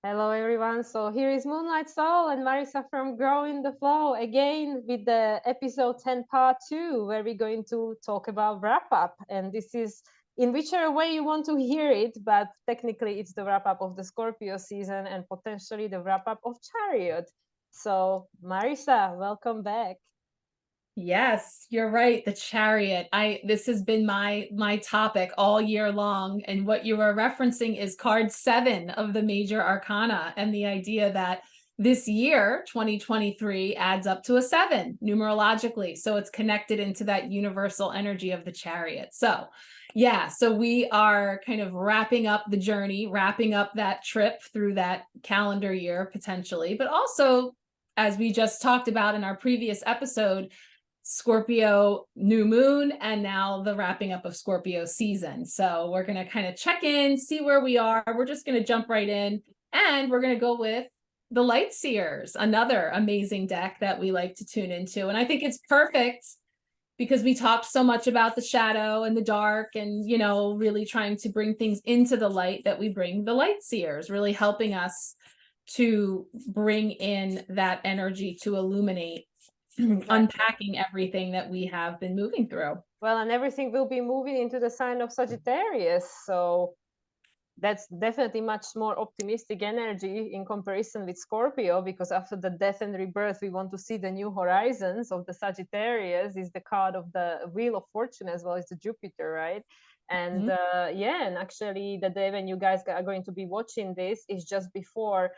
Hello everyone. So here is Moonlight Soul and Marisa from Growing the Flow again with the episode 10 part 2, where we're going to talk about wrap up. And this is in whichever way you want to hear it, but technically it's the wrap up of the Scorpio season and potentially the wrap up of Chariot. So Marisa, welcome back. Yes, you're right. The Chariot. This has been my topic all year long. And what you are referencing is card 7 of the major arcana, and the idea that this year, 2023, adds up to a 7 numerologically. So it's connected into that universal energy of the Chariot. So yeah, so we are kind of wrapping up the journey, wrapping up that trip through that calendar year potentially, but also, as we just talked about in our previous episode, Scorpio new moon, and now the wrapping up of Scorpio season. So we're going to kind of check in, see where we are. We're just going to jump right in, and we're going to go with the Light Seers, another amazing deck that we like to tune into. And I think it's perfect because we talked so much about the shadow and the dark, and, you know, really trying to bring things into the light, that we bring the Light Seers, really helping us to bring in that energy to illuminate, unpacking everything that we have been moving through. Well, and everything will be moving into the sign of Sagittarius. So that's definitely much more optimistic energy in comparison with Scorpio, because after the death and rebirth, we want to see the new horizons of the Sagittarius. Is the card of the Wheel of Fortune as well as the Jupiter, right? And yeah, and actually the day when you guys are going to be watching this is just before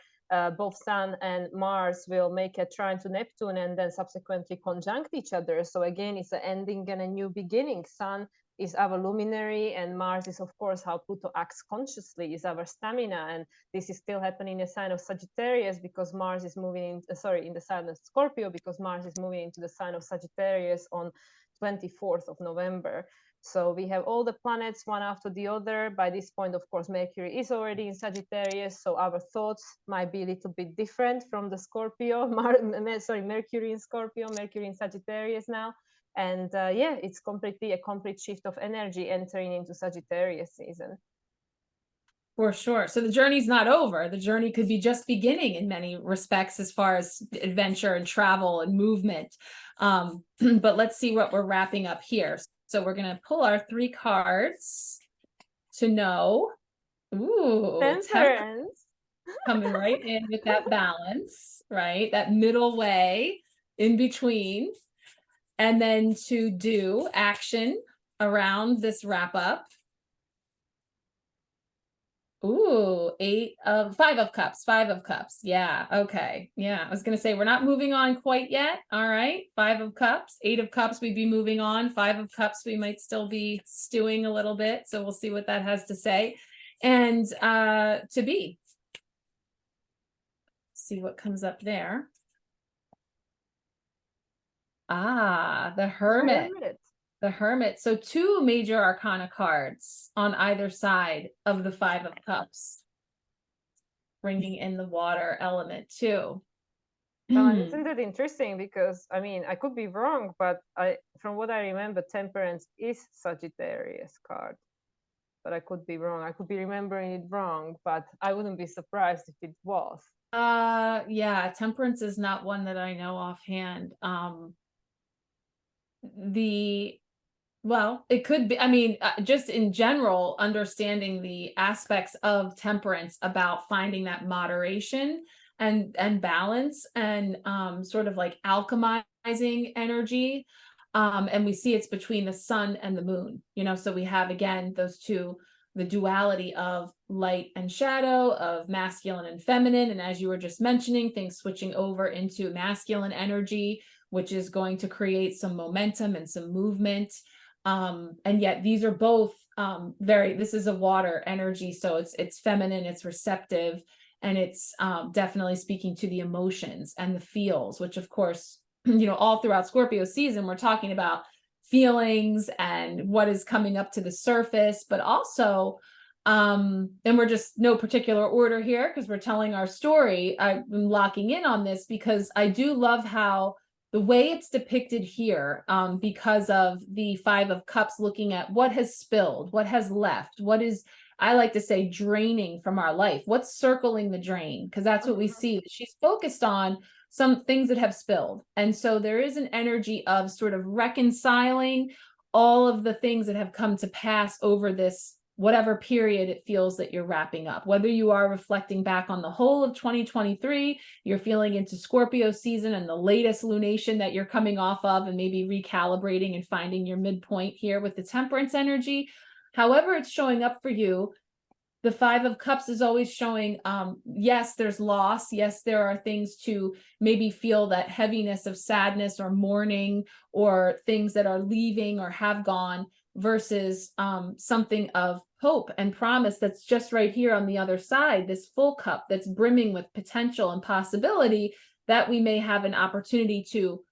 both Sun and Mars will make a trine to Neptune and then subsequently conjunct each other. So again, it's an ending and a new beginning. Sun is our luminary, and Mars is, of course, how Pluto acts consciously, is our stamina. And this is still happening in the sign of Sagittarius because Mars is moving in the sign of Scorpio, because Mars is moving into the sign of Sagittarius on 24th of November. So we have all the planets one after the other. By this point, of course, Mercury is already in Sagittarius, so our thoughts might be a little bit different from the Scorpio. Mercury in Scorpio, Mercury in Sagittarius now. And yeah, it's completely a complete shift of energy entering into Sagittarius season. For sure. So the journey's not over. The journey could be just beginning in many respects as far as adventure and travel and movement. But let's see what we're wrapping up here. So we're going to pull our 3 cards to know. Ooh, Temperance. Coming right in with that balance, right? That middle way in between. And then to do action around this wrap up. Ooh, 5 of Cups. Yeah. Okay. Yeah. I was going to say, we're not moving on quite yet. All right. 5 of Cups, 8 of Cups, we'd be moving on. 5 of Cups, we might still be stewing a little bit. So we'll see what that has to say. And to be. See what comes up there. Ah, the Hermit. The Hermit. So 2 major arcana cards on either side of the 5 of Cups, bringing in the water element too. Well, isn't it interesting? Because I mean, I could be wrong, but from what I remember, Temperance is Sagittarius card, but I could be wrong. I could be remembering it wrong, but I wouldn't be surprised if it was. Yeah, Temperance is not one that I know offhand. Well, it could be, I mean, just in general, understanding the aspects of Temperance about finding that moderation and balance, and sort of like alchemizing energy. And we see it's between the sun and the moon, you know, so we have, again, those two, the duality of light and shadow, of masculine and feminine. And as you were just mentioning, things switching over into masculine energy, which is going to create some momentum and some movement. And yet these are both this is a water energy, so it's feminine, it's receptive, and it's definitely speaking to the emotions and the feels, which of course, you know, all throughout Scorpio season, we're talking about feelings and what is coming up to the surface, but also, and we're just no particular order here because we're telling our story. I'm locking in on this because I do love how the way it's depicted here, because of the 5 of Cups, looking at what has spilled, what has left, what is I like to say draining from our life. What's circling the drain? Because that's what we see. She's focused on some things that have spilled. And so there is an energy of sort of reconciling all of the things that have come to pass over this whatever period it feels that you're wrapping up, whether you are reflecting back on the whole of 2023, you're feeling into Scorpio season and the latest lunation that you're coming off of and maybe recalibrating and finding your midpoint here with the temperance energy. However it's showing up for you, the Five of Cups is always showing, yes, there's loss. Yes, there are things to maybe feel that heaviness of sadness or mourning or things that are leaving or have gone, versus something of hope and promise that's just right here on the other side, this full cup that's brimming with potential and possibility that we may have an opportunity to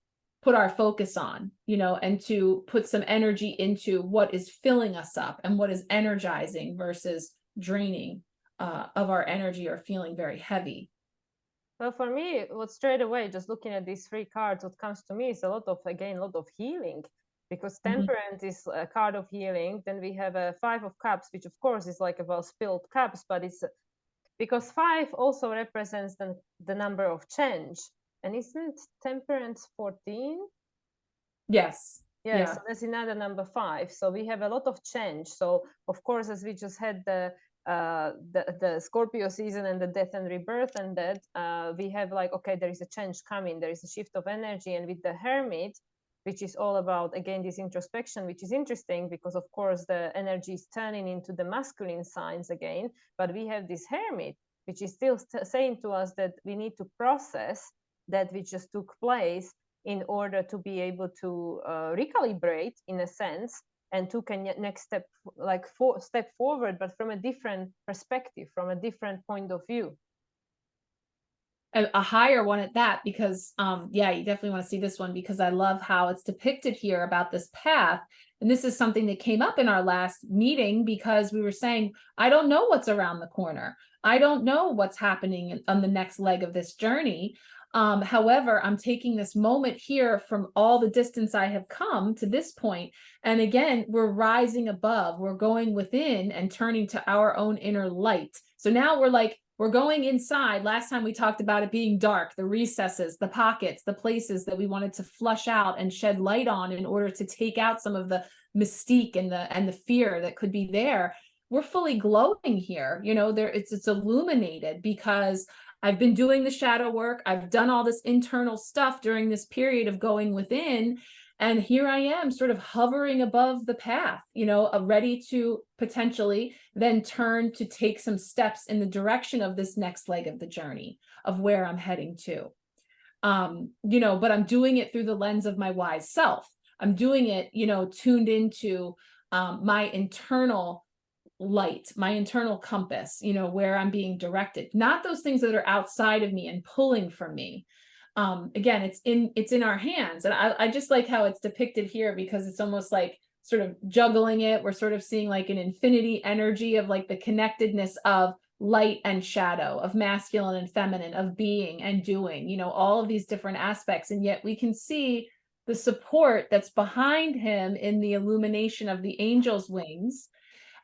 put our focus on, and to put some energy into what is filling us up and what is energizing versus draining of our energy or feeling very heavy. Well, for me, what straight away, just looking at these three cards, what comes to me is a lot of healing, because temperance is a card of healing. Then we have a Five of Cups, which of course is like about spilled cups, but it's because five also represents the number of change. And isn't temperance 14? Yes. Yeah, so that's another number 5. So we have a lot of change. So of course, as we just had the Scorpio season and the death and rebirth, and that we have like, okay, there is a change coming, there is a shift of energy. And with the Hermit, which is all about, again, this introspection, which is interesting because of course the energy is turning into the masculine signs again, but we have this Hermit, which is still saying to us that we need to process that which just took place in order to be able to recalibrate, in a sense, and took a next step, like step forward, but from a different perspective, from a different point of view. A higher one at that, because yeah, you definitely want to see this one, because I love how it's depicted here about this path. And this is something that came up in our last meeting, because we were saying, I don't know what's around the corner. I don't know what's happening on the next leg of this journey. However, I'm taking this moment here from all the distance I have come to this point. And again, we're rising above, we're going within and turning to our own inner light. So now we're going inside. Last time we talked about it being dark, the recesses, the pockets, the places that we wanted to flush out and shed light on in order to take out some of the mystique and the fear that could be there. We're fully glowing here. It's illuminated, because I've been doing the shadow work. I've done all this internal stuff during this period of going within. And here I am sort of hovering above the path, ready to potentially then turn to take some steps in the direction of this next leg of the journey of where I'm heading to. But I'm doing it through the lens of my wise self. I'm doing it, tuned into my internal light, my internal compass, where I'm being directed, not those things that are outside of me and pulling from me. Again, it's in our hands. And I just like how it's depicted here, because it's almost like sort of juggling it. We're sort of seeing like an infinity energy of like the connectedness of light and shadow, of masculine and feminine, of being and doing, all of these different aspects. And yet we can see the support that's behind him in the illumination of the angel's wings,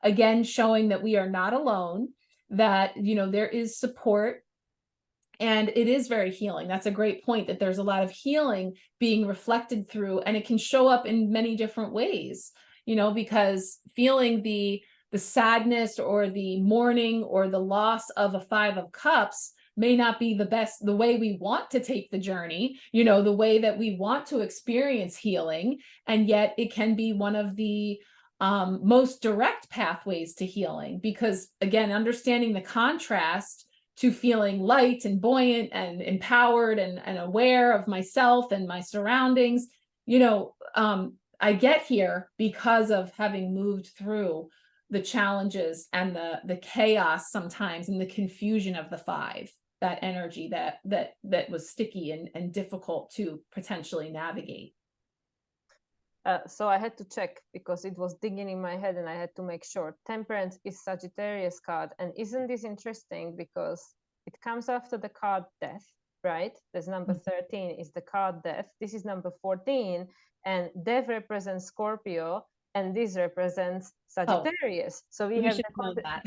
again, showing that we are not alone, that, there is support. And it is very healing. That's a great point, that there's a lot of healing being reflected through, and it can show up in many different ways, because feeling the sadness or the mourning or the loss of a Five of Cups may not be the way we want to take the journey, the way that we want to experience healing. And yet it can be one of the most direct pathways to healing, because again, understanding the contrast to feeling light and buoyant and empowered and aware of myself and my surroundings, I get here because of having moved through the challenges and the chaos sometimes, and the confusion of the five, that energy that was sticky and difficult to potentially navigate. So I had to check, because it was digging in my head, and I had to make sure. Temperance is Sagittarius card. And isn't this interesting? Because it comes after the card Death, right? There's number 13 is the card Death. This is number 14. And Death represents Scorpio. and this represents Sagittarius. So we have should know that.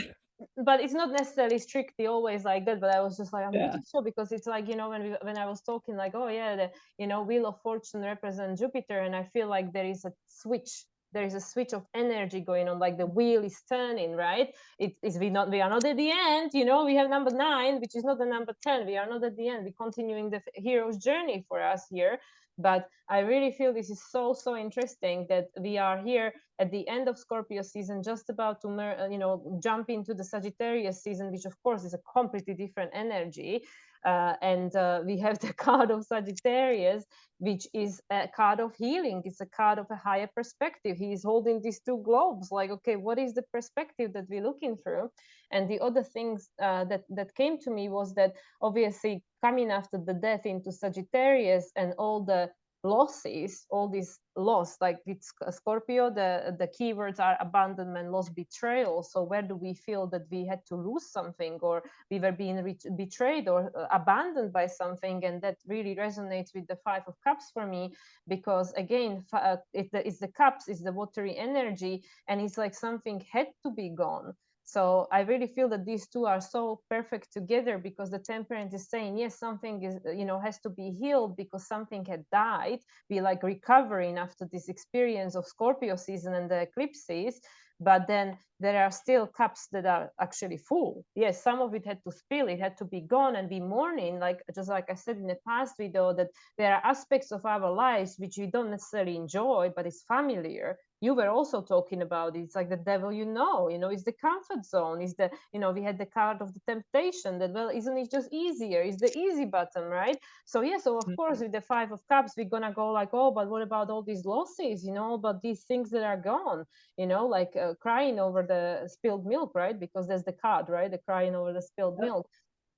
but it's not necessarily strictly always like that. But I was just like, I'm Yeah. not sure, because it's like, you know, when I was talking like, oh yeah, the, you know, Wheel of Fortune represents Jupiter, and I feel like there is a switch. There is a switch of energy going on, like the wheel is turning, right? It is we are not at the end, you know. We have number 9, which is not the number 10. We are not at the end. We're continuing the hero's journey for us here. But I really feel this is so interesting that we are here at the end of Scorpio season, just about to you know, jump into the Sagittarius season, which of course is a completely different energy. And we have the card of Sagittarius, which is a card of healing. It's a card of a higher perspective. He is holding these 2 globes, like, okay, what is the perspective that we're looking through? And the other things that came to me was that obviously coming after the death into Sagittarius and all the losses, all this loss, like it's Scorpio, the keywords are abandonment, loss, betrayal. So where do we feel that we had to lose something, or we were being betrayed or abandoned by something? And that really resonates with the 5 of Cups for me, because again, it's the cups, it's the watery energy, and it's like something had to be gone. So I really feel that these 2 are so perfect together, because the Temperance is saying, yes, something is, you know, has to be healed because something had died. We like recovering after this experience of Scorpio season and the eclipses. But then there are still cups that are actually full. Yes, some of it had to spill, it had to be gone, and be mourning, like just like I said in the past video, that there are aspects of our lives which we don't necessarily enjoy, but it's familiar. You were also talking about it. It's like the devil, you know, it's the comfort zone. Is the, you know, we had the card of the temptation that, well, isn't it just easier? It's the easy button, right? So yeah, so of course with the 5 of Cups, we're gonna go like, oh, but what about all these losses, you know, about these things that are gone, you know, like crying over the spilled milk, right? Because there's the card, right? The crying over the spilled milk.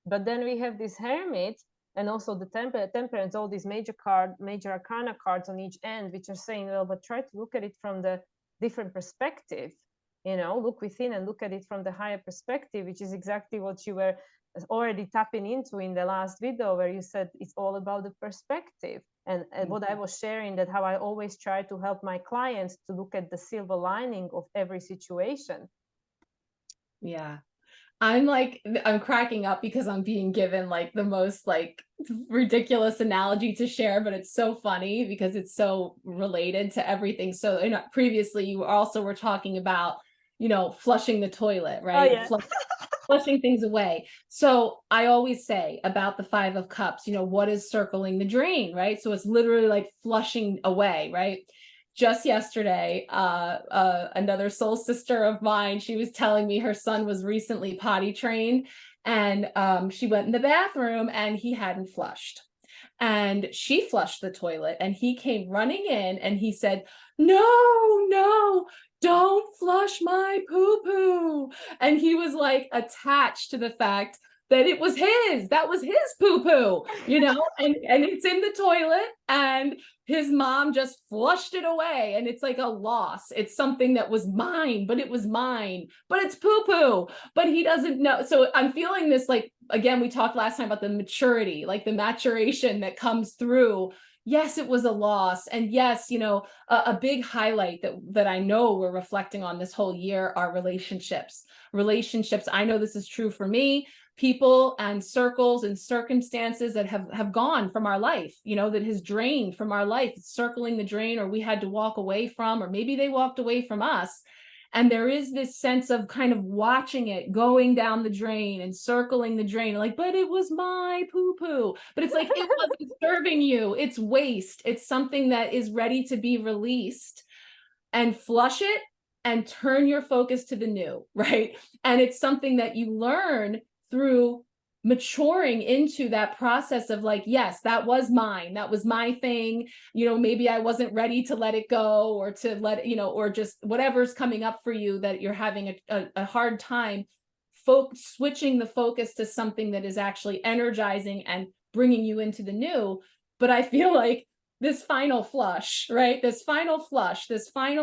But then we have this Hermit, and also the Temperance, all these major arcana cards on each end, which are saying, well, but try to look at it from the different perspective, you know, look within and look at it from the higher perspective, which is exactly what you were already tapping into in the last video, where you said it's all about the perspective. And what I was sharing, that how I always try to help my clients to look at the silver lining of every situation. Yeah. I'm cracking up because I'm being given like the most like ridiculous analogy to share, but it's so funny because it's so related to everything. So, you know, previously you also were talking about, you know, flushing the toilet, right? Oh, yeah. Flushing things away. So I always say about the 5 of Cups, you know, what is circling the drain, right? So it's literally like flushing away, right? Just yesterday, another soul sister of mine, she was telling me her son was recently potty trained, and she went in the bathroom and he hadn't flushed. And she flushed the toilet and he came running in and he said, no, don't flush my poo-poo. And he was like attached to the fact that it was that was his poo-poo, you know, and it's in the toilet and his mom just flushed it away. And it's like a loss. It's something that was mine, but it was mine, but it's poo-poo, but he doesn't know. So I'm feeling this, like, again, we talked last time about the maturity, like the maturation that comes through. Yes, it was a loss. And yes, you know, a big highlight that I know we're reflecting on this whole year are relationships. I know this is true for me. People and circles and circumstances that have gone from our life, you know, that has drained from our life, circling the drain, or we had to walk away from, or maybe they walked away from us. And there is this sense of kind of watching it going down the drain and circling the drain, like, but it was my poo-poo. But it's like, it wasn't serving you. It's waste. It's something that is ready to be released. And flush it and turn your focus to the new, right? And it's something that you learn through maturing into that process of like, yes, that was mine. That was my thing. You know, maybe I wasn't ready to let it go, or to let, you know, or just whatever's coming up for you that you're having a hard time switching the focus to something that is actually energizing and bringing you into the new. But I feel like this final flush, right? This final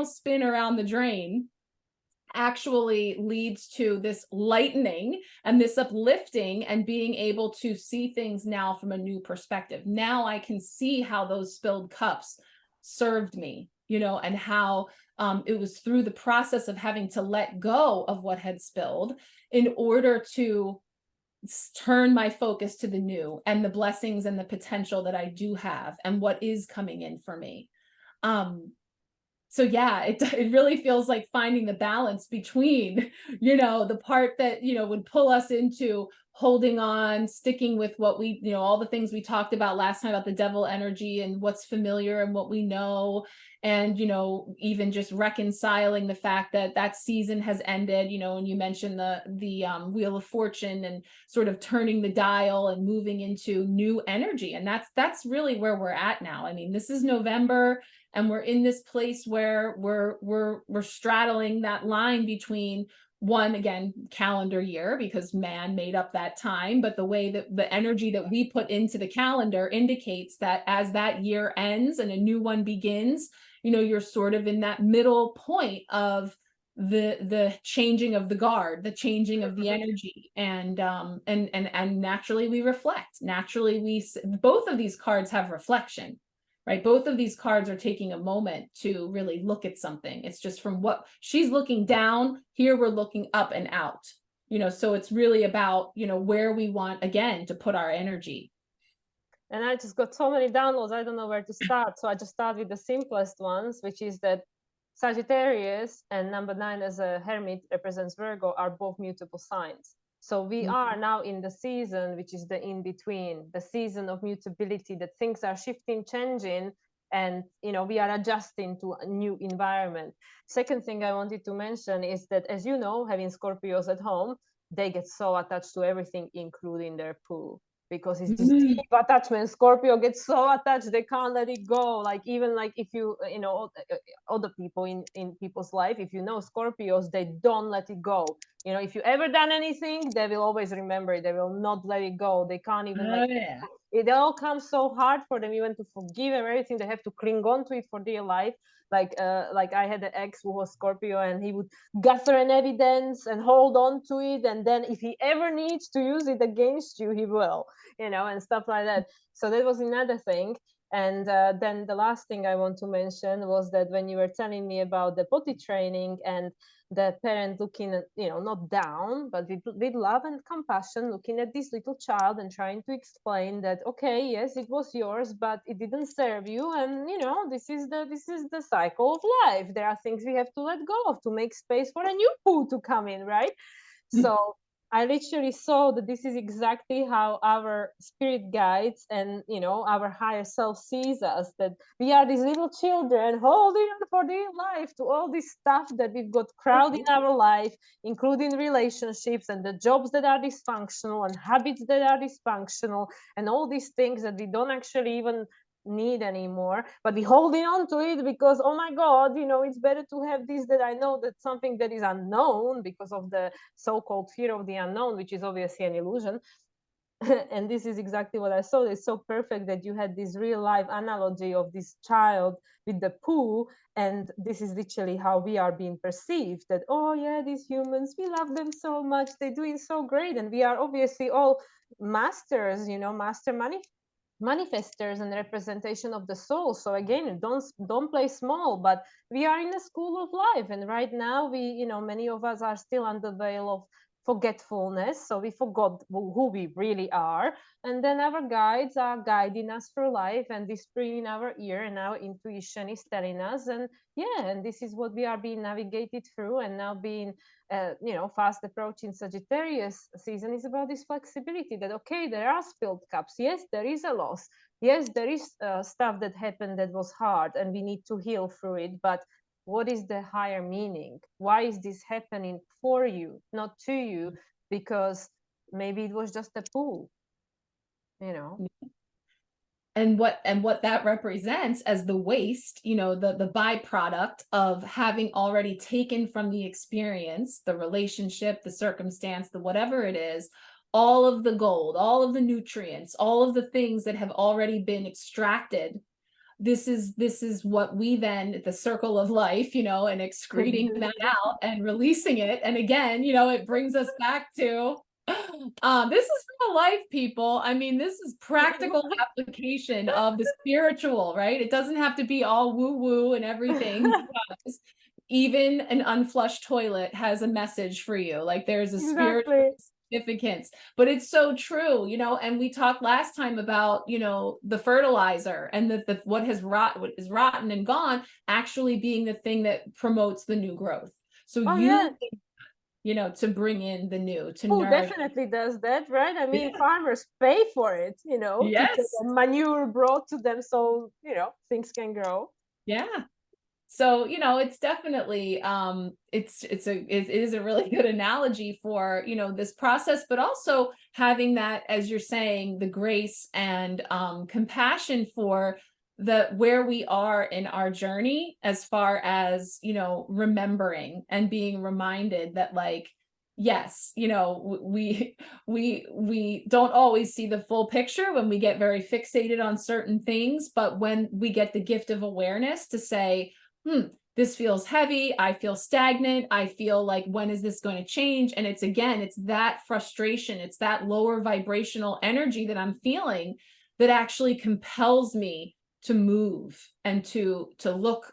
spin around the drain actually leads to this lightening and this uplifting and being able to see things now from a new perspective. Now I can see how those spilled cups served me, you know, and how it was through the process of having to let go of what had spilled in order to turn my focus to the new and the blessings and the potential that I do have and what is coming in for me. So yeah, it really feels like finding the balance between, you know, the part that, you know, would pull us into holding on, sticking with what we, you know, all the things we talked about last time about the devil energy and what's familiar and what we know. And, you know, even just reconciling the fact that that season has ended, you know, and you mentioned the Wheel of Fortune and sort of turning the dial and moving into new energy. And that's really where we're at now. I mean, this is November, and we're in this place where we're straddling that line between one, again, calendar year, because man made up that time, but the way that the energy that we put into the calendar indicates that as that year ends and a new one begins, you know, you're sort of in that middle point of the changing of the guard, the changing of the energy, and naturally we reflect. Naturally, both of these cards have reflection. Right? Both of these cards are taking a moment to really look at something. It's just from what she's looking down, here we're looking up and out, you know, so it's really about, you know, where we want, again, to put our energy. And I just got so many downloads, I don't know where to start. So I just start with the simplest ones, which is that Sagittarius and number 9 as a hermit represents Virgo are both mutable signs. So we are now in the season, which is the in-between, the season of mutability, that things are shifting, changing, and, you know, we are adjusting to a new environment. Second thing I wanted to mention is that, as you know, having Scorpios at home, they get so attached to everything, including their poo, because it's this deep attachment. Scorpio gets so attached, they can't let it go. Like, even like if you know, other people in people's life, if you know Scorpios, they don't let it go. You know, if you ever done anything, they will always remember it. They will not let it go. They can't even it all comes so hard for them even to forgive and everything. They have to cling on to it for dear life. Like I had an ex who was Scorpio, and he would gather an evidence and hold on to it, and then if he ever needs to use it against you, he will, you know, and stuff like that. So that was another thing. And then the last thing I want to mention was that when you were telling me about the potty training and the parent looking at, you know, not down, but with love and compassion, looking at this little child and trying to explain that, okay, yes, it was yours, but it didn't serve you, and, you know, this is the cycle of life. There are things we have to let go of to make space for a new poo to come in, right? So I literally saw that this is exactly how our spirit guides and, you know, our higher self sees us, that we are these little children holding on for dear life to all this stuff that we've got crowded in our life, including relationships and the jobs that are dysfunctional and habits that are dysfunctional and all these things that we don't actually even need anymore, but we holding on to it because, oh my god, you know, it's better to have this, that I know that something that is unknown, because of the so-called fear of the unknown, which is obviously an illusion. And this is exactly what I saw. It's so perfect that you had this real life analogy of this child with the poo, and this is literally how we are being perceived, that, oh yeah, these humans, we love them so much, they're doing so great, and we are obviously all masters, you know, master manifestors and representation of the soul. So again, don't play small, but we are in a school of life, and right now we, you know, many of us are still under the veil of forgetfulness, so we forgot who we really are, and then our guides are guiding us through life, and whispering in our ear, and our intuition is telling us, and yeah, and this is what we are being navigated through. And now being you know, fast approaching Sagittarius season is about this flexibility, that okay, there are spilled cups, yes, there is a loss, yes, there is stuff that happened that was hard and we need to heal through it, but what is the higher meaning? Why is this happening for you, not to you? Because maybe it was just a pool, you know. And what that represents as the waste, you know, the byproduct of having already taken from the experience, the relationship, the circumstance, the whatever it is, all of the gold, all of the nutrients, all of the things that have already been extracted. This is what we then, the circle of life, you know, and excreting that out and releasing it. And again, you know, it brings us back to This is real life, people. I mean, this is practical application of the spiritual, right? It doesn't have to be all woo-woo and everything, because even an unflushed toilet has a message for you. Like, there's a spiritual Exactly. significance, but it's so true, you know. And we talked last time about, you know, the fertilizer, and the what is rotten and gone actually being the thing that promotes the new growth. So Oh yeah. you know, to bring in the new, to Who nourish. definitely does that, right? I mean, Yeah. farmers pay for it, you know, to get Yes. the manure brought to them so, you know, things can grow. Yeah. So, you know, it's definitely it is a really good analogy for, you know, this process, but also having that, as you're saying, the grace and compassion for the where we are in our journey, as far as, you know, remembering and being reminded that, like, yes, you know, we don't always see the full picture when we get very fixated on certain things, but when we get the gift of awareness to say, this feels heavy, I feel stagnant, I feel like, when is this going to change? And it's, again, it's that frustration, it's that lower vibrational energy that I'm feeling that actually compels me to move and to look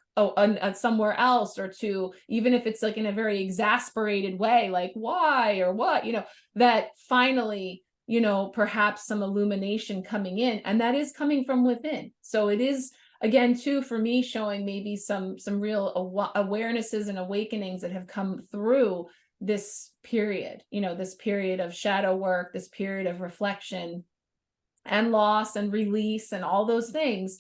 somewhere else, or to, even if it's like in a very exasperated way, like, why or what, you know, that finally, you know, perhaps some illumination coming in, and that is coming from within. So it is, again, too, for me, showing maybe some real awarenesses and awakenings that have come through this period, you know, this period of shadow work, this period of reflection and loss and release and all those things,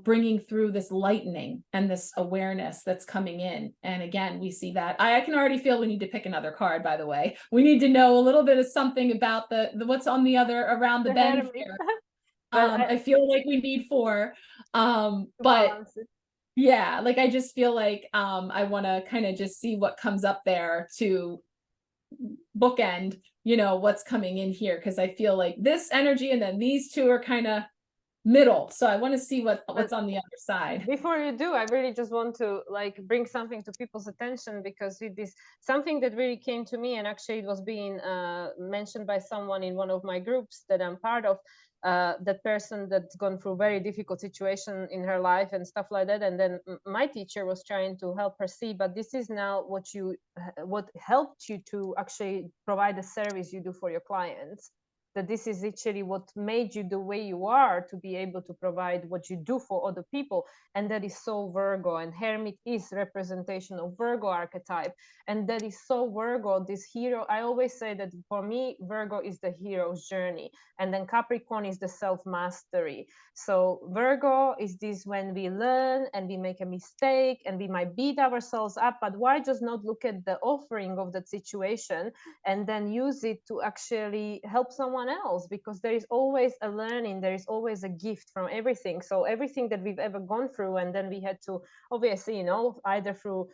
bringing through this lightening and this awareness that's coming in. And again, we see that. I can already feel we need to pick another card, by the way. We need to know a little bit of something about the what's on the other, around the bend Hermit. here. But I feel like we need 4. to But balance it. yeah, like, I just feel like I want to kind of just see what comes up there to bookend, you know, what's coming in here, because I feel like this energy and then these two are kind of middle. So I want to see But what's on the other side. before you do, I really just want to like bring something to people's attention, because with this, something that really came to me, and actually it was being mentioned by someone in one of my groups that I'm part of, that person that's gone through very difficult situation in her life and stuff like that, and then my teacher was trying to help her see, but this is now what helped you to actually provide the service you do for your clients, that this is literally what made you the way you are, to be able to provide what you do for other people. And that is so Virgo, and Hermit is representation of Virgo archetype, and that is so Virgo, this hero. I always say that for me, Virgo is the hero's journey, and then Capricorn is the self-mastery. So Virgo is this when we learn and we make a mistake and we might beat ourselves up, but why just not look at the offering of that situation and then use it to actually help someone else? Because there is always a learning, there is always a gift from everything. So everything that we've ever gone through, and then we had to, obviously, you know, either through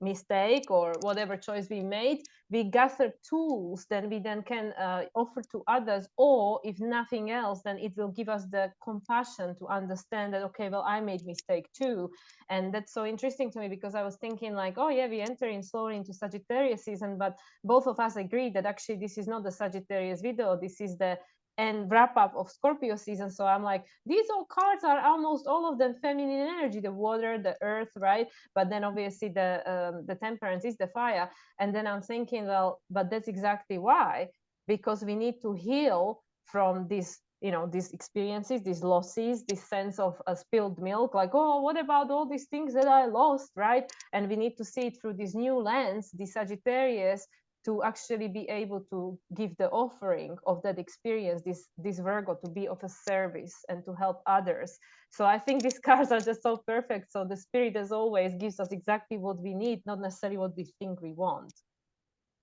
mistake or whatever choice we made, we gather tools then we then can offer to others, or if nothing else, then it will give us the compassion to understand that, okay, well, I made mistake too. And that's so interesting to me, because I was thinking like, oh yeah, we enter in slowly into Sagittarius season, but both of us agree that actually this is not the Sagittarius video, this is the and wrap up of Scorpio season. So I'm like, these all cards are almost all of them feminine energy, the water, the earth, right? But then obviously the temperance is the fire. And then I'm thinking, well, but that's exactly why, because we need to heal from this, you know, these experiences, these losses, this sense of spilled milk, like, oh, what about all these things that I lost, right? And we need to see it through this new lens, the Sagittarius, to actually be able to give the offering of that experience, this Virgo, to be of a service and to help others. So I think these cards are just so perfect. So the spirit, as always, gives us exactly what we need, not necessarily what we think we want.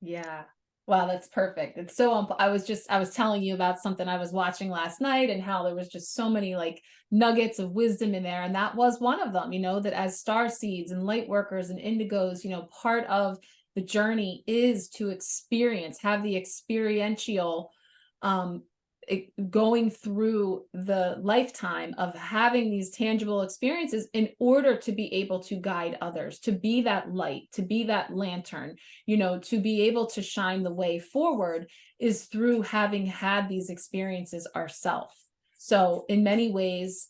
Yeah. Wow, that's perfect. It's so I was telling you about something I was watching last night, and how there was just so many like nuggets of wisdom in there, and that was one of them, you know, that as star seeds and light workers and indigos, you know, part of the journey is to experience, have the experiential going through the lifetime of having these tangible experiences in order to be able to guide others, to be that light, to be that lantern, you know, to be able to shine the way forward, is through having had these experiences ourselves. So in many ways,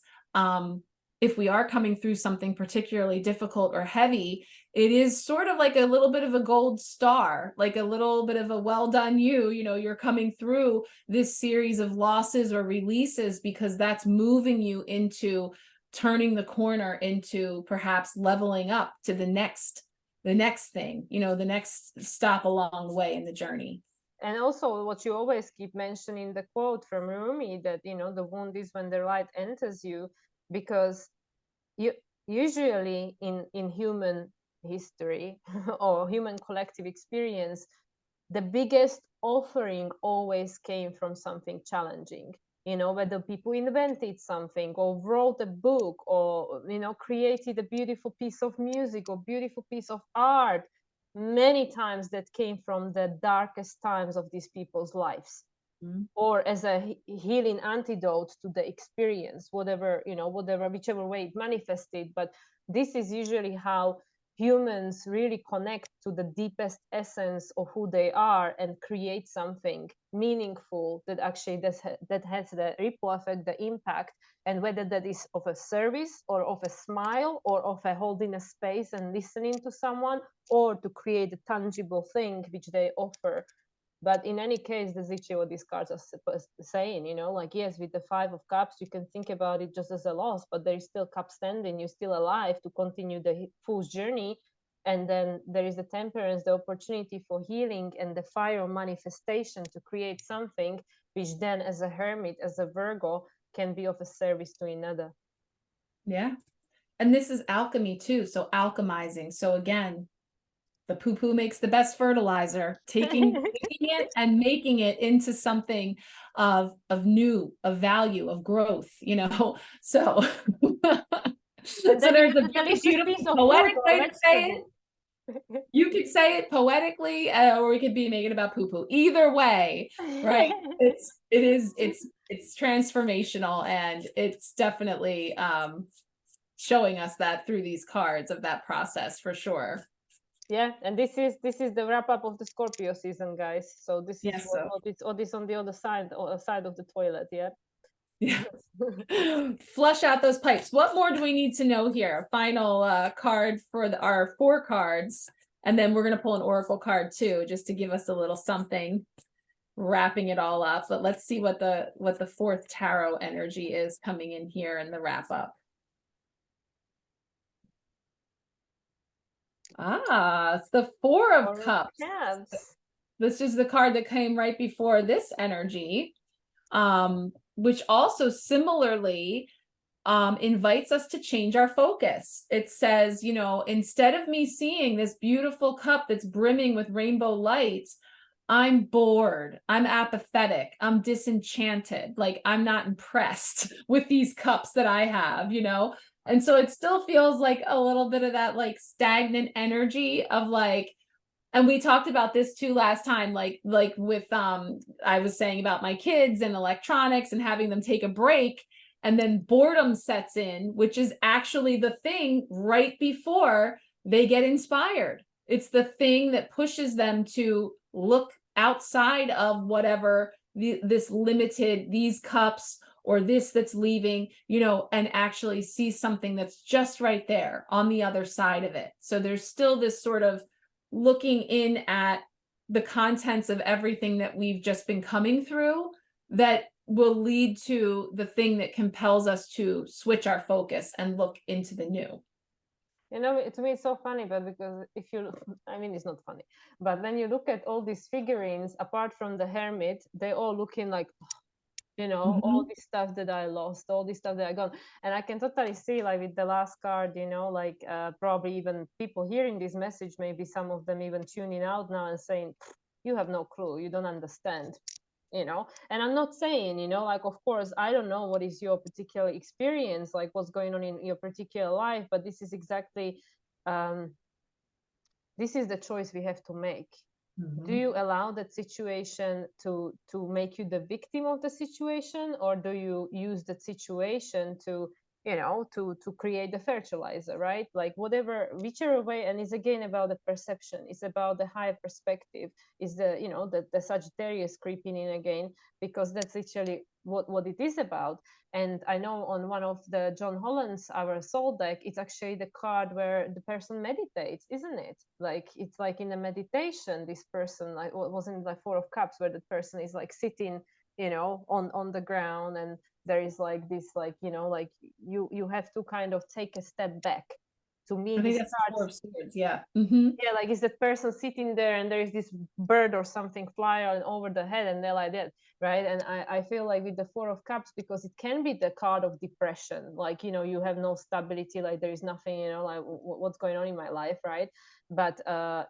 if we are coming through something particularly difficult or heavy, it is sort of like a little bit of a gold star, like a little bit of a well done you know, you're coming through this series of losses or releases, because that's moving you into turning the corner into perhaps leveling up to the next thing, you know, the next stop along the way in the journey. And also what you always keep mentioning, the quote from Rumi, that, you know, the wound is when the light enters you, because you usually in human history or human collective experience, the biggest offering always came from something challenging, you know, whether people invented something or wrote a book or, you know, created a beautiful piece of music or beautiful piece of art. Many times that came from the darkest times of these people's lives, or as a healing antidote to the experience, whatever, you know, whichever way it manifested. But this is usually how humans really connect to the deepest essence of who they are and create something meaningful that actually that has the ripple effect, the impact. And whether that is of a service or of a smile or of a holding a space and listening to someone, or to create a tangible thing which they offer. But in any case, the Zichi, what these cards are saying, you know, like, yes, with the 5 of Cups, you can think about it just as a loss, but there is still cup standing, you're still alive to continue the Fool's journey. And then there is the Temperance, the opportunity for healing, and the fire of manifestation to create something which then, as a Hermit, as a Virgo, can be of a service to another. Yeah. And this is alchemy too. So alchemizing. So again, the poo-poo makes the best fertilizer, taking it and making it into something of new, of value, of growth, you know. So so there's a beautiful poetic way to say it. You could say it poetically, or we could be making about poo-poo. Either way, right? It's transformational, and it's definitely showing us that through these cards of that process for sure. Yeah, and this is the wrap up of the Scorpio season, guys. So this is yes, what is on the other side of the toilet. Yeah. Yeah. Flush out those pipes. What more do we need to know here? Final card for our 4 cards, and then we're going to pull an oracle card too, just to give us a little something, wrapping it all up. But let's see what the 4th tarot energy is coming in here in the wrap up. It's the 4 of Cups. This is the card that came right before this energy, which also similarly invites us to change our focus. It says, you know, instead of me seeing this beautiful cup that's brimming with rainbow lights, I'm bored, I'm apathetic, I'm disenchanted, like I'm not impressed with these cups that I have, you know. And so it still feels like a little bit of that like stagnant energy of like, and we talked about this too last time, like with I was saying about my kids and electronics and having them take a break, and then boredom sets in, which is actually the thing right before they get inspired. It's the thing that pushes them to look outside of whatever this limited, these cups or this that's leaving, you know, and actually see something that's just right there on the other side of it. So there's still this sort of looking in at the contents of everything that we've just been coming through that will lead to the thing that compels us to switch our focus and look into the new. You know, to me it's so funny, but because if you, I mean, it's not funny, but when you look at all these figurines, apart from the Hermit, they all looking like, you know, all this stuff that I lost, all this stuff that I got. And I can totally see, like with the last card, you know, like probably even people hearing this message, maybe some of them even tuning out now and saying, you have no clue, you don't understand, you know. And I'm not saying, you know, like, of course, I don't know what is your particular experience, like what's going on in your particular life, but this is exactly, this is the choice we have to make. do you allow that situation to make you the victim of the situation, or do you use that situation to, you know, to create the fertilizer, right? Like whatever, whichever way. And it's again about the perception, it's about the higher perspective, is the, you know, the Sagittarius creeping in again, because that's literally what it is about. And I know on one of the John Holland's our soul deck, it's actually the card where the person meditates, isn't it? Like it's like in a meditation, this person, like what wasn't like Four of Cups, where the person is like sitting, you know, on the ground, and there is like this, like, you know, like you have to kind of take a step back. To me, I think this that's the card, Four of Swords. Yeah. yeah, like is that person sitting there and there is this bird or something flying over the head and they're like that, right? And I feel like with the Four of Cups, because it can be the card of depression, like, you know, you have no stability, like there is nothing, you know, like what's going on in my life, right? But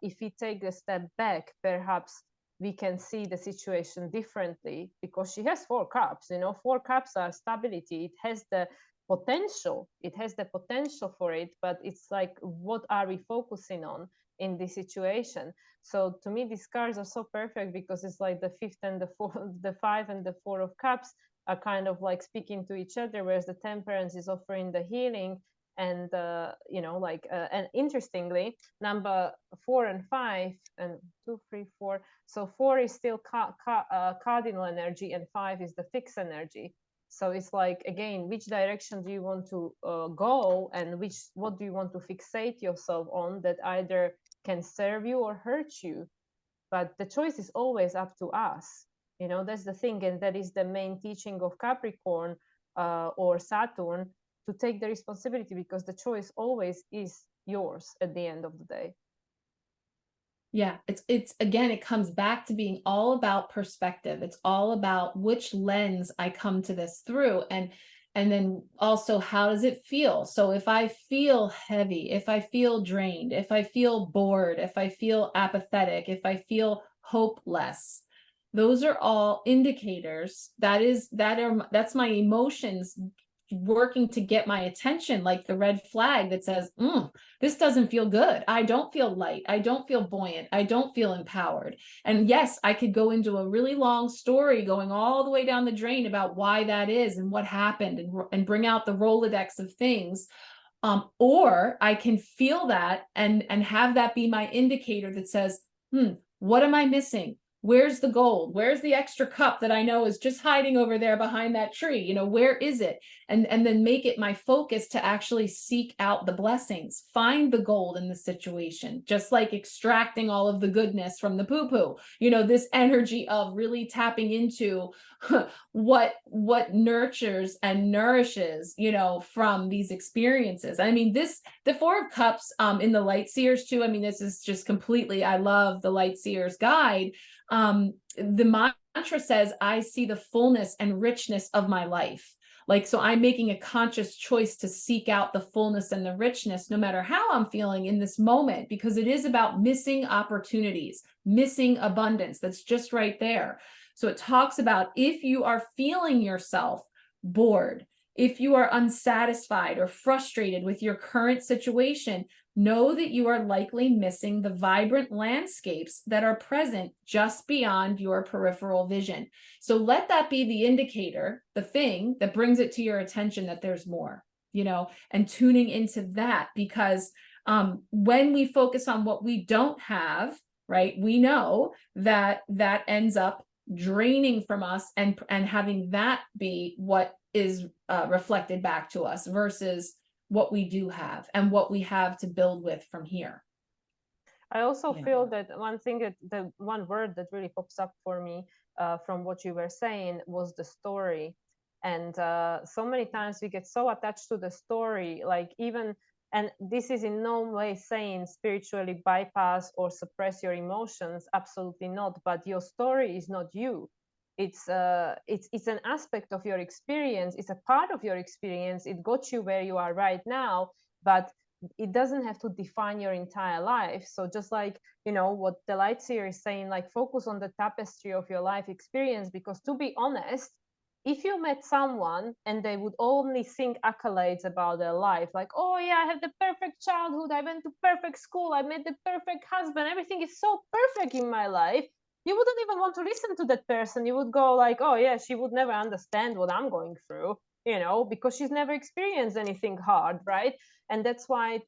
if we take a step back, perhaps we can see the situation differently, because she has Four Cups, you know, Four Cups are stability, it has the potential, it has the potential for it, but it's like, what are we focusing on in this situation? So to me, these cards are so perfect, because it's like the fifth and the four, the five and the Four of Cups are kind of like speaking to each other, whereas the Temperance is offering the healing. And you know, like and interestingly, number 4 and 5 and 2, 3, 4, so 4 is still cardinal energy, and 5 is the fixed energy. So it's like, again, which direction do you want to go, and what do you want to fixate yourself on that either can serve you or hurt you? But the choice is always up to us. You know, that's the thing, and that is the main teaching of Capricorn or Saturn, to take the responsibility, because the choice always is yours at the end of the day. Yeah, it's again, it comes back to being all about perspective. It's all about which lens I come to this through, and then also, how does it feel? So if I feel heavy, if I feel drained, if I feel bored, if I feel apathetic, if I feel hopeless, those are all indicators. That's my emotions working to get my attention, like the red flag that says, this doesn't feel good. I don't feel light. I don't feel buoyant. I don't feel empowered. And yes, I could go into a really long story going all the way down the drain about why that is and what happened, and bring out the Rolodex of things. Or I can feel that and have that be my indicator that says, what am I missing? Where's the gold? Where's the extra cup that I know is just hiding over there behind that tree? You know, where is it? And then make it my focus to actually seek out the blessings, find the gold in the situation, just like extracting all of the goodness from the poo-poo. You know, this energy of really tapping into what nurtures and nourishes, you know, from these experiences. I mean, the Four of Cups in the Light Seers too. I mean, this is just completely, I love the Light Seers guide. The mantra says, I see the fullness and richness of my life. Like, so I'm making a conscious choice to seek out the fullness and the richness, no matter how I'm feeling in this moment, because it is about missing opportunities, missing abundance that's just right there. So it talks about, if you are feeling yourself bored, if you are unsatisfied or frustrated with your current situation, know that you are likely missing the vibrant landscapes that are present just beyond your peripheral vision. So let that be the indicator, the thing that brings it to your attention that there's more, you know, and tuning into that. Because when we focus on what we don't have, right, we know that ends up draining from us, and having that be what is reflected back to us, versus what we do have and what we have to build with from here. I also feel that one thing, that the one word that really pops up for me from what you were saying was the story. And so many times we get so attached to the story, like even, and this is in no way saying spiritually bypass or suppress your emotions, absolutely not. But your story is not you. It's an aspect of your experience. It's a part of your experience. It got you where you are right now, but it doesn't have to define your entire life. So just like, you know, what the Light Seer is saying, like focus on the tapestry of your life experience, because to be honest, if you met someone and they would only sing accolades about their life, like, oh yeah, I had the perfect childhood, I went to perfect school, I met the perfect husband, everything is so perfect in my life, you wouldn't even want to listen to that person. You would go like, oh yeah, she would never understand what I'm going through, you know, because she's never experienced anything hard, right? And that's why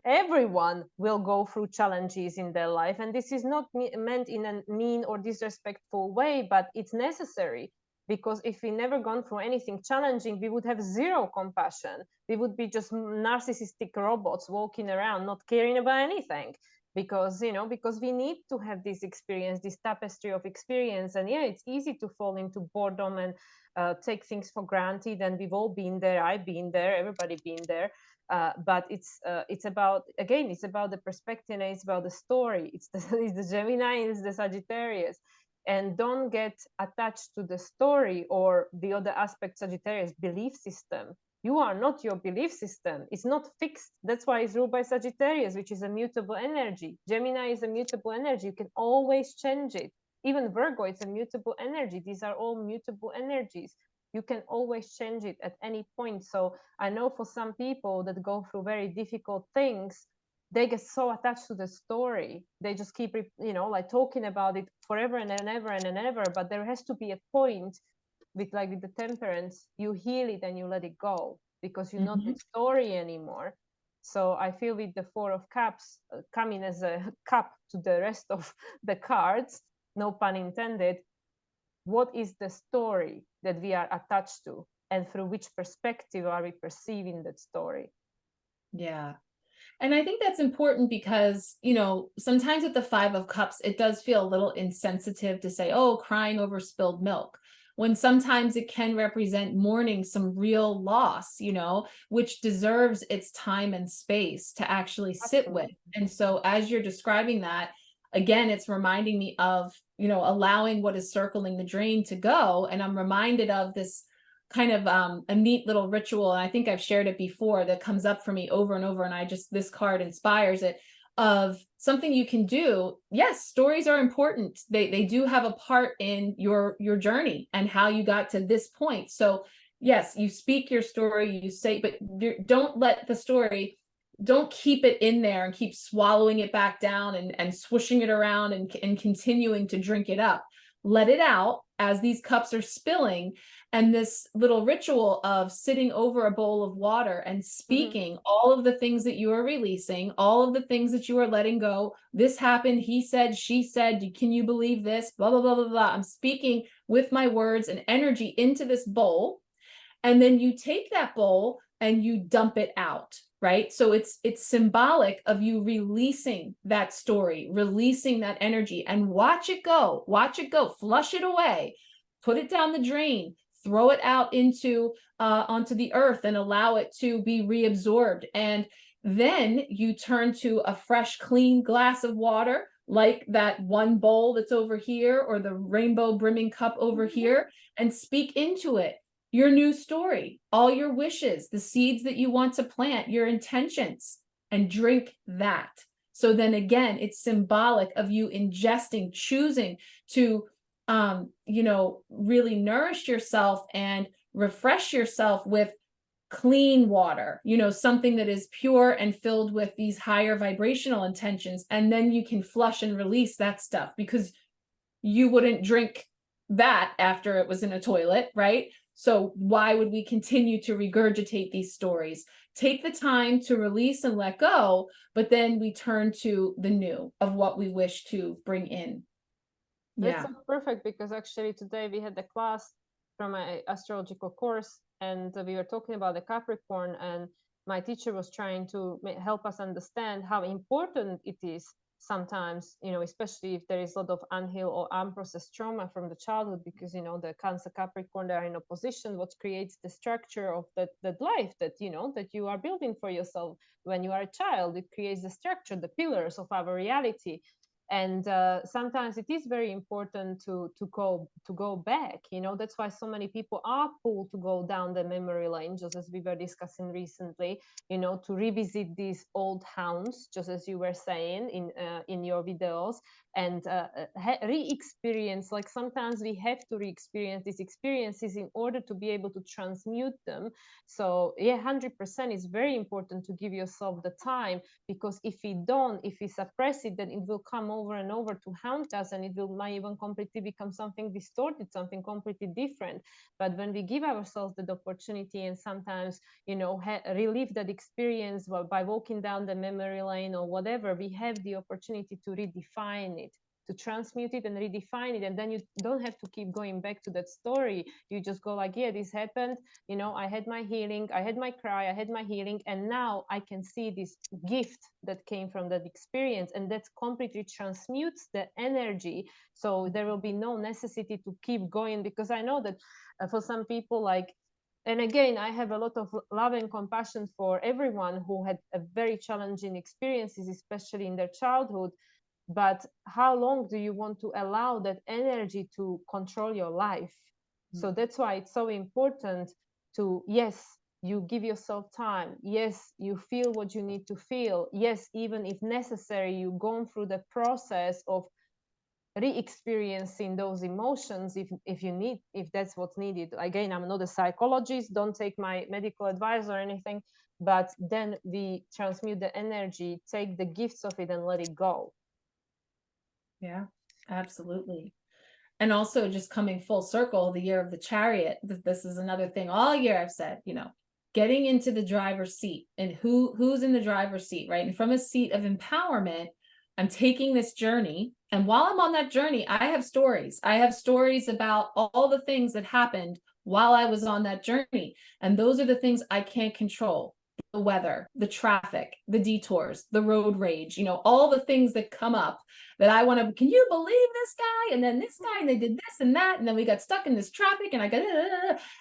everyone will go through challenges in their life, and this is not meant in a mean or disrespectful way, but it's necessary, because if we never gone through anything challenging, we would have zero compassion. We would be just narcissistic robots walking around not caring about anything, because, you know, because we need to have this experience, this tapestry of experience. And yeah, it's easy to fall into boredom and take things for granted, and we've all been there. I've been there, everybody been there. But it's about, again, it's about the perspective, and it's about the story. It's the Gemini, it's the Sagittarius. And don't get attached to the story or the other aspect, Sagittarius, belief system. You are not your belief system. It's not fixed. That's why it's ruled by Sagittarius, which is a mutable energy. Gemini is a mutable energy. You can always change it. Even Virgo, it's a mutable energy. These are all mutable energies. You can always change it at any point. So I know for some people that go through very difficult things, they get so attached to the story. They just keep, you know, like talking about it forever and ever and ever. But there has to be a point with, like with the temperance, you heal it and you let it go, because you're not the story anymore. So I feel with the Four of Cups coming as a cup to the rest of the cards, no pun intended, what is the story that we are attached to, and through which perspective are we perceiving that story? Yeah. And I think that's important because, you know, sometimes with the Five of Cups, it does feel a little insensitive to say, oh, crying over spilled milk, when sometimes it can represent mourning some real loss, you know, which deserves its time and space to actually sit Absolutely. with. And so as you're describing that, again, it's reminding me of, you know, allowing what is circling the drain to go. And I'm reminded of this kind of a neat little ritual, and I think I've shared it before, that comes up for me over and over, and I just, this card inspires it, of something you can do. Yes, stories are important. They do have a part in your journey and how you got to this point. So yes, you speak your story, you say, but don't let the story, don't keep it in there and keep swallowing it back down and swooshing it around and continuing to drink it up. Let it out as these cups are spilling. And this little ritual of sitting over a bowl of water and speaking all of the things that you are releasing, all of the things that you are letting go. This happened, he said, she said, can you believe this? Blah, blah, blah, blah, blah. I'm speaking with my words and energy into this bowl. And then you take that bowl and you dump it out, right? So it's symbolic of you releasing that story, releasing that energy, and watch it go, flush it away, put it down the drain, throw it out into onto the earth and allow it to be reabsorbed. And then you turn to a fresh, clean glass of water, like that one bowl that's over here, or the rainbow brimming cup over here, and speak into it your new story, all your wishes, the seeds that you want to plant, your intentions, and drink that. So then again, it's symbolic of you ingesting, choosing to, you know, really nourish yourself and refresh yourself with clean water, you know, something that is pure and filled with these higher vibrational intentions. And then you can flush and release that stuff, because you wouldn't drink that after it was in a toilet, right? So why would we continue to regurgitate these stories? Take the time to release and let go, but then we turn to the new of what we wish to bring in. That's so perfect, because actually today we had a class from my astrological course, and we were talking about the Capricorn, and my teacher was trying to help us understand how important it is sometimes, you know, especially if there is a lot of unhealed or unprocessed trauma from the childhood, because, you know, the Cancer Capricorn, they are in opposition, what creates the structure of that life that, you know, that you are building for yourself when you are a child. It creates the structure, the pillars of our reality. And sometimes it is very important to go back. You know, that's why so many people are pulled to go down the memory lane, just as we were discussing recently. You know, to revisit these old hounds, just as you were saying in your videos, and re-experience. Like sometimes we have to re-experience these experiences in order to be able to transmute them. So yeah, 100% is very important to give yourself the time, because if we don't, if we suppress it, then it will come over and over to haunt us, and it will might even completely become something distorted, something completely different. But when we give ourselves the opportunity and sometimes, you know, relive that experience by walking down the memory lane or whatever, we have the opportunity to redefine it, to transmute it and redefine it. And then you don't have to keep going back to that story. You just go like, yeah, this happened, you know, I had my healing, I had my cry, I had my healing, and now I can see this gift that came from that experience, and that completely transmutes the energy. So there will be no necessity to keep going, because I know that for some people, like, and again, I have a lot of love and compassion for everyone who had a very challenging experiences, especially in their childhood. But how long do you want to allow that energy to control your life? So that's why it's so important to, yes, you give yourself time. Yes, you feel what you need to feel. Yes, even if necessary, you've gone through the process of re-experiencing those emotions if you need, if that's what's needed. Again, I'm not a psychologist, don't take my medical advice or anything, but then we transmute the energy, take the gifts of it and let it go. Yeah, absolutely. And also, just coming full circle, the year of the Chariot, this is another thing all year I've said, you know, getting into the driver's seat, and who's in the driver's seat, right? And from a seat of empowerment, I'm taking this journey. And while I'm on that journey, I have stories. I have stories about all the things that happened while I was on that journey. And those are the things I can't control. The weather, the traffic, the detours, the road rage, you know, all the things that come up that I want to, can you believe this guy? And then this guy, and they did this and that. And then we got stuck in this traffic and I got,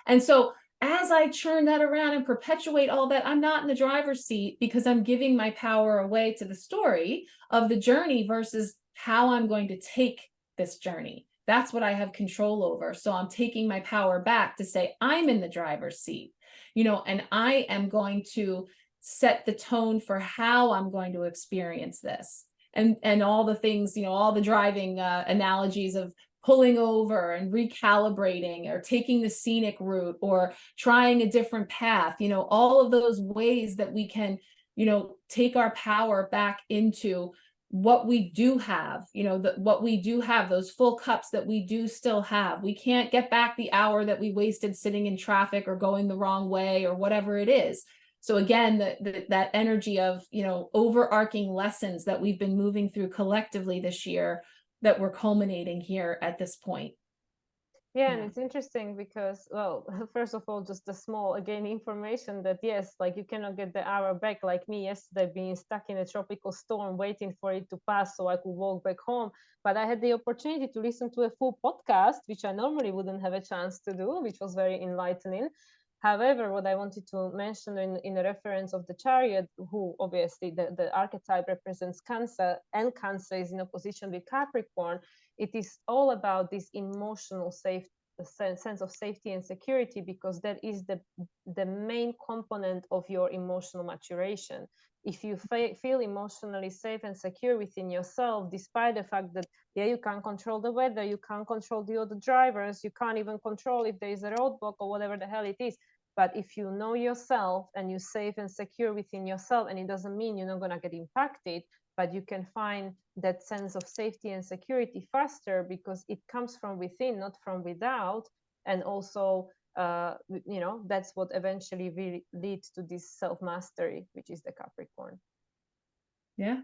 and so as I churn that around and perpetuate all that, I'm not in the driver's seat, because I'm giving my power away to the story of the journey versus how I'm going to take this journey. That's what I have control over. So I'm taking my power back to say, I'm in the driver's seat, you know, and I am going to set the tone for how I'm going to experience this. And all the things, you know, all the driving analogies of pulling over and recalibrating, or taking the scenic route, or trying a different path, you know, all of those ways that we can, you know, take our power back into what we do have, you know, what we do have, those full cups that we do still have. We can't get back the hour that we wasted sitting in traffic or going the wrong way or whatever it is. So again, that energy of, you know, overarching lessons that we've been moving through collectively this year, that we're culminating here at this point. Yeah, and it's interesting because, well, first of all, just a small, again, information that, yes, like you cannot get the hour back, like me yesterday being stuck in a tropical storm, waiting for it to pass so I could walk back home. But I had the opportunity to listen to a full podcast, which I normally wouldn't have a chance to do, which was very enlightening. However, what I wanted to mention in a reference of the Chariot, who obviously the archetype represents Cancer, and Cancer is in opposition with Capricorn, it is all about this emotional sense of safety and security, because that is the main component of your emotional maturation. If you feel emotionally safe and secure within yourself, despite the fact that, yeah, you can't control the weather, you can't control the other drivers, you can't even control if there is a roadblock or whatever the hell it is. But if you know yourself and you're safe and secure within yourself, and it doesn't mean you're not going to get impacted, but you can find that sense of safety and security faster, because it comes from within, not from without. And also, you know, that's what eventually really leads to this self-mastery, which is the Capricorn. Yeah.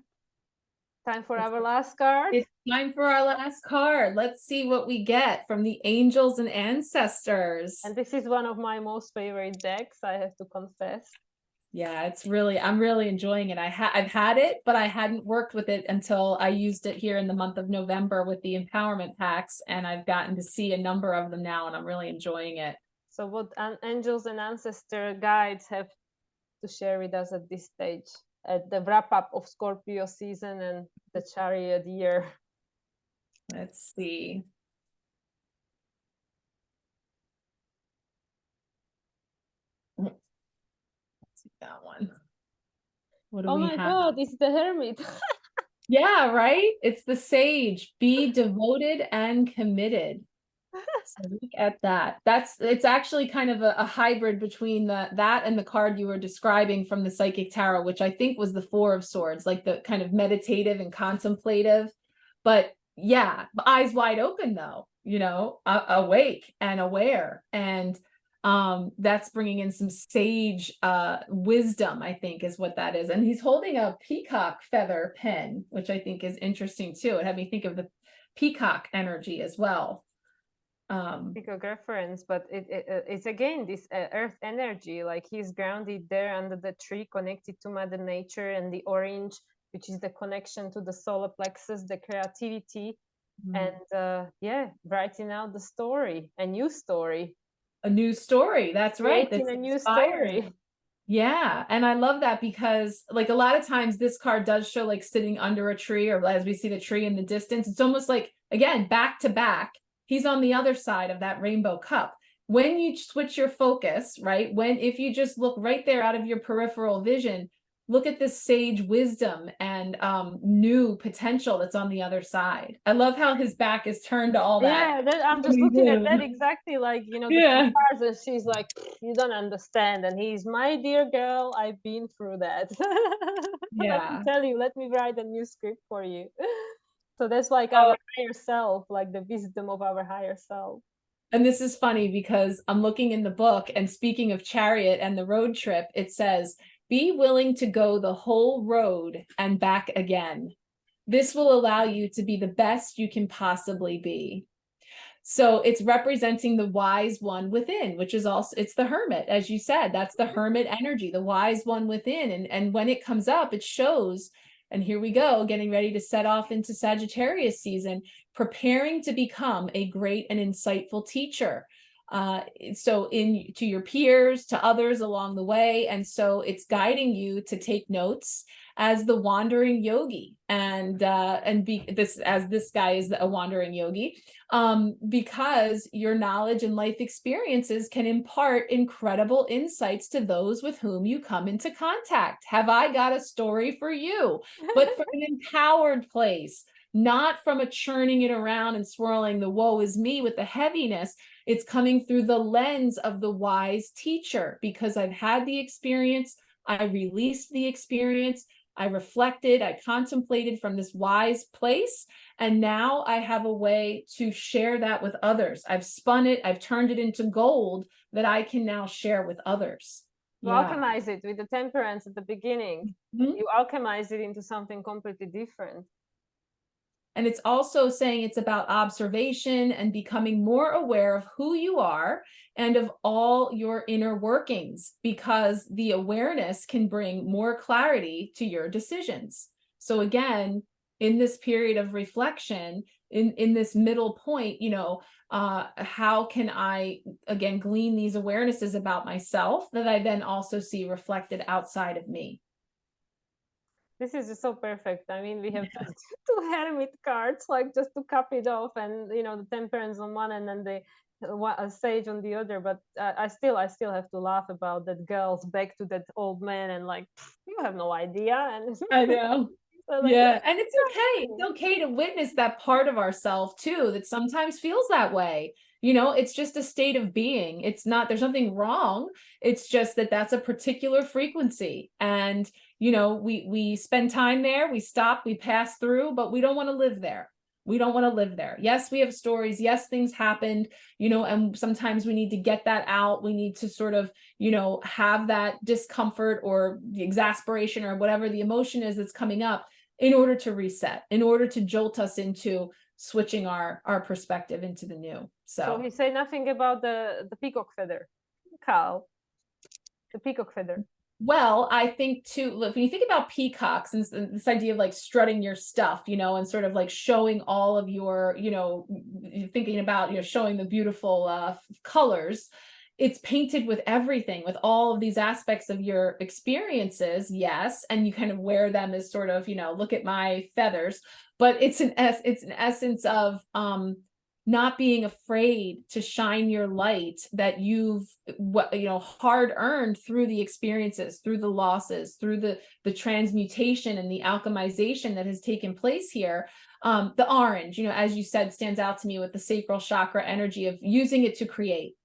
Time for our last card. It's time for our last card. Let's see what we get from the angels and ancestors. And this is one of my most favorite decks, I have to confess. Yeah, it's really, I'm really enjoying it. I've had it, but I hadn't worked with it until I used it here in the month of November with the empowerment packs, and I've gotten to see a number of them now, and I'm really enjoying it. So what angels and ancestor guides have to share with us at this stage, at the wrap up of Scorpio season and the Chariot year. Let's see. Let's see that one. What do Oh we my have? God, it's the Hermit. Yeah, right? It's the Sage. Be devoted and committed. So look at that. It's actually kind of a hybrid between that and the card you were describing from the Psychic Tarot, which I think was the Four of Swords, like the kind of meditative and contemplative. But yeah, eyes wide open though, you know, awake and aware. And that's bringing in some sage wisdom, I think is what that is. And he's holding a peacock feather pen, which I think is interesting too. It had me think of the peacock energy as well. Peacock reference, but it's again this earth energy, like he's grounded there under the tree, connected to Mother Nature, and the orange, which is the connection to the solar plexus, the creativity, and yeah, writing out the story, a new story. A new story, that's right. Creating That's a new inspiring. story. Yeah, and I love that because like a lot of times this card does show like sitting under a tree, or as we see the tree in the distance, it's almost like, again, back to back. He's on the other side of that rainbow cup. When you switch your focus, right? If you just look right there out of your peripheral vision, look at this sage wisdom and new potential that's on the other side. I love how his back is turned to all that. Yeah, I'm just looking at that exactly, like, you know, the Yeah. cards, and she's like, you don't understand. And he's, my dear girl, I've been through that. Let me tell you, let me write a new script for you. So that's like our higher self, like the wisdom of our higher self. And this is funny because I'm looking in the book, and speaking of Chariot and the road trip, it says, be willing to go the whole road and back again. This will allow you to be the best you can possibly be. So it's representing the wise one within, which is also, it's the hermit, as you said, that's the hermit energy, the wise one within. And when it comes up, it shows, and here we go, getting ready to set off into Sagittarius season, preparing to become a great and insightful teacher. So to your peers, to others along the way. And so it's guiding you to take notes as the wandering yogi, and this guy is a wandering yogi, because your knowledge and life experiences can impart incredible insights to those with whom you come into contact. Have I got a story for you? But from an empowered place, not from a churning it around and swirling the woe is me with the heaviness. It's coming through the lens of the wise teacher, because I've had the experience, I released the experience, I reflected, I contemplated from this wise place, and now I have a way to share that with others. I've spun it, I've turned it into gold that I can now share with others. You alchemize it with the temperance at the beginning. You alchemize it into something completely different. And it's also saying it's about observation and becoming more aware of who you are and of all your inner workings, because the awareness can bring more clarity to your decisions. So again, in this period of reflection, in this middle point, you know, how can I, again, glean these awarenesses about myself that I then also see reflected outside of me? This is just so perfect. I mean, we have two hermit cards, like just to cap it off, and you know, the temperance on one and then the sage on the other. But I still have to laugh about that girl's back to that old man, and like, you have no idea. And I know. So like, yeah, and it's okay. It's okay to witness that part of ourselves too, that sometimes feels that way. You know, it's just a state of being. It's not, there's nothing wrong. It's just that that's a particular frequency. And, you know, we spend time there, we stop, we pass through, but we don't want to live there. We don't want to live there. Yes, we have stories. Yes, things happened, you know, and sometimes we need to get that out. We need to sort of, you know, have that discomfort or the exasperation or whatever the emotion is that's coming up in order to reset, in order to jolt us into switching our perspective into the new. So he said nothing about the peacock feather, Carl. The peacock feather. Well, I think too, when you think about peacocks and this idea of like strutting your stuff, you know, and sort of like showing all of your, you know, thinking about, you know, showing the beautiful colors, it's painted with everything, with all of these aspects of your experiences, yes, and you kind of wear them as sort of, you know, look at my feathers, but it's an essence of not being afraid to shine your light that you've hard earned through the experiences, through the losses, through the transmutation and the alchemization that has taken place here. The orange, you know, as you said, stands out to me with the sacral chakra energy of using it to create.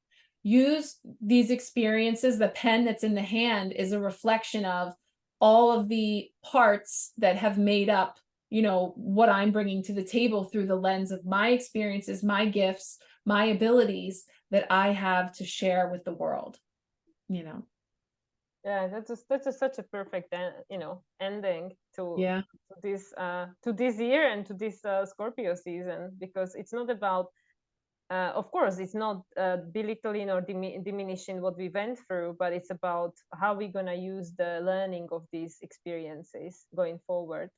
Use these experiences. The pen that's in the hand is a reflection of all of the parts that have made up, you know, what I'm bringing to the table through the lens of my experiences, my gifts, my abilities that I have to share with the world, you know. Yeah, that's such a perfect ending Yeah. to this year and to this Scorpio season, because it's not about of course it's not belittling or diminishing what we went through, but it's about how we're gonna use the learning of these experiences going forward.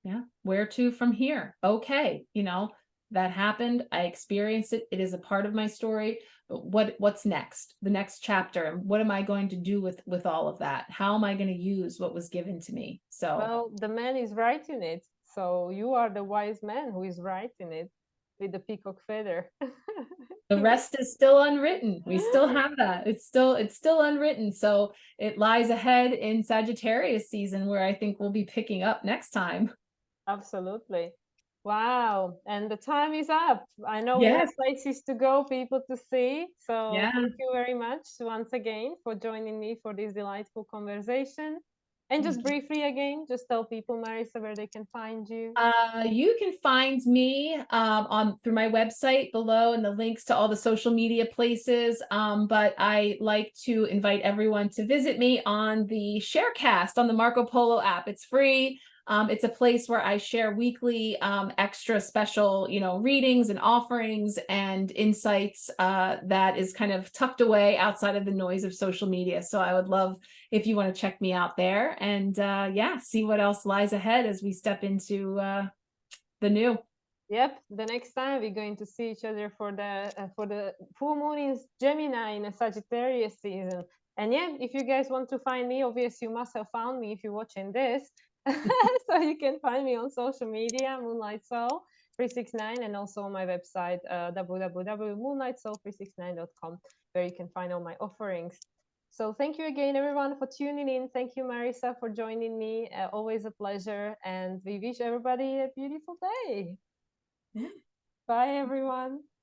Yeah. Where to from here? Okay, you know, that happened. I experienced it. It is a part of my story. But what's next? The next chapter, and what am I going to do with all of that? How am I going to use what was given to me? So, well, the man is writing it, so you are the wise man who is writing it with the peacock feather. the rest is still unwritten. We still have that. It's still unwritten. So it lies ahead in Sagittarius season, where I think we'll be picking up next time. Absolutely. Wow. And the time is up. I know we have Yes. places to go, people to see. So Yeah. thank you very much once again for joining me for this delightful conversation. And just briefly again, just tell people, Marisa, where they can find you. You can find me on through my website below, and the links to all the social media places. But I like to invite everyone to visit me on the Sharecast on the Marco Polo app. It's free. It's a place where I share weekly extra special, you know, readings and offerings and insights that is kind of tucked away outside of the noise of social media. So I would love if you want to check me out there, and yeah, see what else lies ahead as we step into the new. Yep, the next time we're going to see each other for the full moon in Gemini in a Sagittarius season. And yeah, if you guys want to find me, obviously you must have found me if you're watching this. So you can find me on social media, Moonlight Soul 369, and also on my website, www.moonlightsoul369.com, where you can find all my offerings. So thank you again, everyone, for tuning in. Thank you, Marisa, for joining me. Always a pleasure. And we wish everybody a beautiful day. Bye, everyone.